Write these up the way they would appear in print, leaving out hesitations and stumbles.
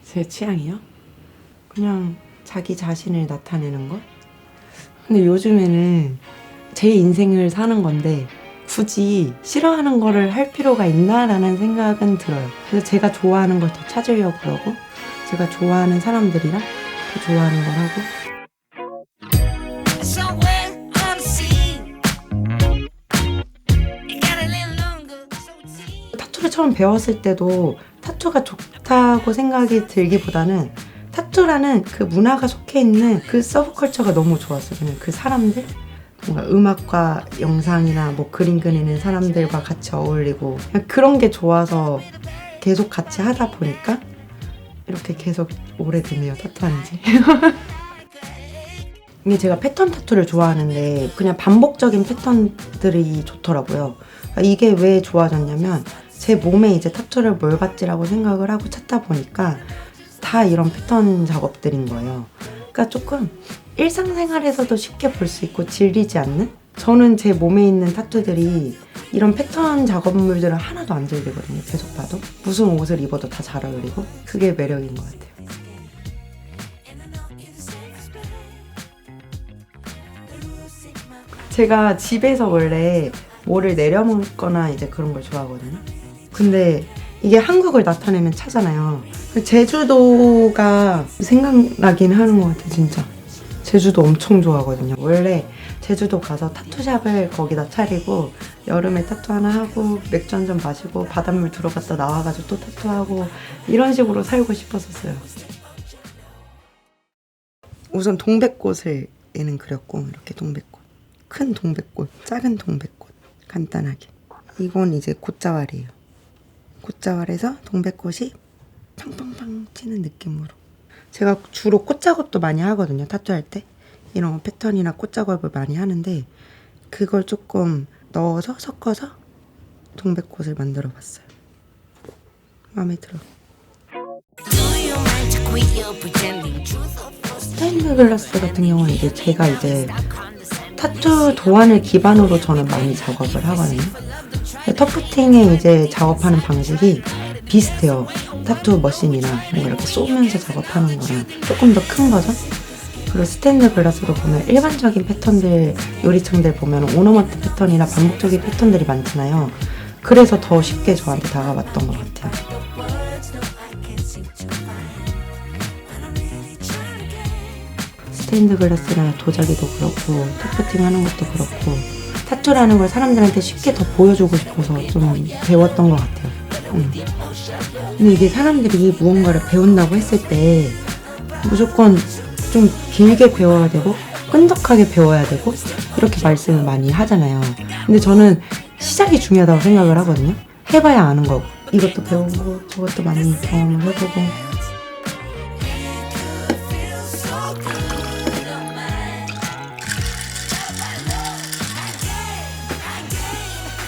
제 취향이요? 그냥 자기 자신을 나타내는 것? 근데 요즘에는 제 인생을 사는 건데 굳이 싫어하는 거를 할 필요가 있나라는 생각은 들어요. 그래서 제가 좋아하는 걸 더 찾으려고 그러고 제가 좋아하는 사람들이랑 더 좋아하는 걸 하고. 타투를 처음 배웠을 때도 타투가 좋다고 생각이 들기보다는 타투라는 그 문화가 속해 있는 그 서브컬처가 너무 좋았어요. 그냥 그 사람들, 뭔가 음악과 영상이나 뭐 그림 그리는 사람들과 같이 어울리고 그냥 그런 게 좋아서 계속 같이 하다 보니까 이렇게 계속 오래되네요, 타투한 지. 이게 제가 패턴 타투를 좋아하는데 그냥 반복적인 패턴들이 좋더라고요. 이게 왜 좋아졌냐면 제 몸에 이제 타투를 뭘 받지라고 생각을 하고 찾다 보니까 다 이런 패턴 작업들인 거예요. 그러니까 조금 일상생활에서도 쉽게 볼 수 있고 질리지 않는? 저는 제 몸에 있는 타투들이 이런 패턴 작업물들은 하나도 안 질리거든요. 계속 봐도. 무슨 옷을 입어도 다 잘 어울리고. 그게 매력인 것 같아요. 제가 집에서 원래 뭐를 내려먹거나 이제 그런 걸 좋아하거든요. 근데 이게 한국을 나타내는 차잖아요. 제주도가 생각나긴 하는 것 같아요, 진짜. 제주도 엄청 좋아하거든요. 원래 제주도 가서 타투샵을 거기다 차리고 여름에 타투 하나 하고 맥주 한잔 마시고 바닷물 들어갔다 나와가지고 또 타투하고 이런 식으로 살고 싶었었어요. 우선 동백꽃을 얘는 그렸고, 이렇게 동백꽃. 큰 동백꽃, 작은 동백꽃. 간단하게. 이건 이제 곶자왈이에요. 곶자왈에서 동백꽃이 팡팡팡 튀는 느낌으로. 제가 주로 꽃작업도 많이 하거든요, 타투할 때. 이런 패턴이나 꽃작업을 많이 하는데 그걸 조금 넣어서 섞어서 동백꽃을 만들어 봤어요. 마음에 들어. 스테인드 글라스 같은 경우는 이제 제가 이제 타투 도안을 기반으로 저는 많이 작업을 하거든요. 터프팅에 이제 작업하는 방식이 비슷해요. 타투 머신이나 뭔가 이렇게 쏘면서 작업하는 거랑 조금 더 큰 버전? 그리고 스테인드 글라스로 보면 일반적인 패턴들, 요리창들 보면 오너먼트 패턴이나 반복적인 패턴들이 많잖아요. 그래서 더 쉽게 저한테 다가왔던 것 같아요. 스테인드 글라스나 도자기도 그렇고 터프팅 하는 것도 그렇고 타투라는 걸 사람들한테 쉽게 더 보여주고 싶어서 좀 배웠던 것 같아요. 근데 이게 사람들이 무언가를 배운다고 했을 때 무조건 좀 길게 배워야 되고 끈적하게 배워야 되고 이렇게 말씀을 많이 하잖아요. 근데 저는 시작이 중요하다고 생각을 하거든요. 해봐야 아는 거고 이것도 배우고 저것도 많이 경험을 해보고.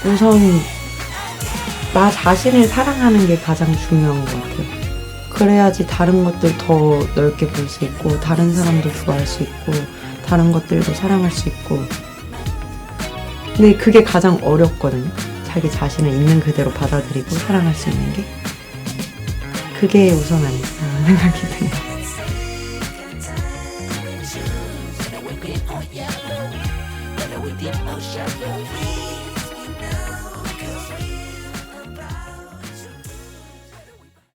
우선 나 자신을 사랑하는 게 가장 중요한 것 같아요. 그래야지 다른 것들 더 넓게 볼 수 있고 다른 사람도 좋아할 수 있고 다른 것들도 사랑할 수 있고. 근데 그게 가장 어렵거든요. 자기 자신을 있는 그대로 받아들이고 사랑할 수 있는 게. 그게 우선 아닐까 생각이 드네요.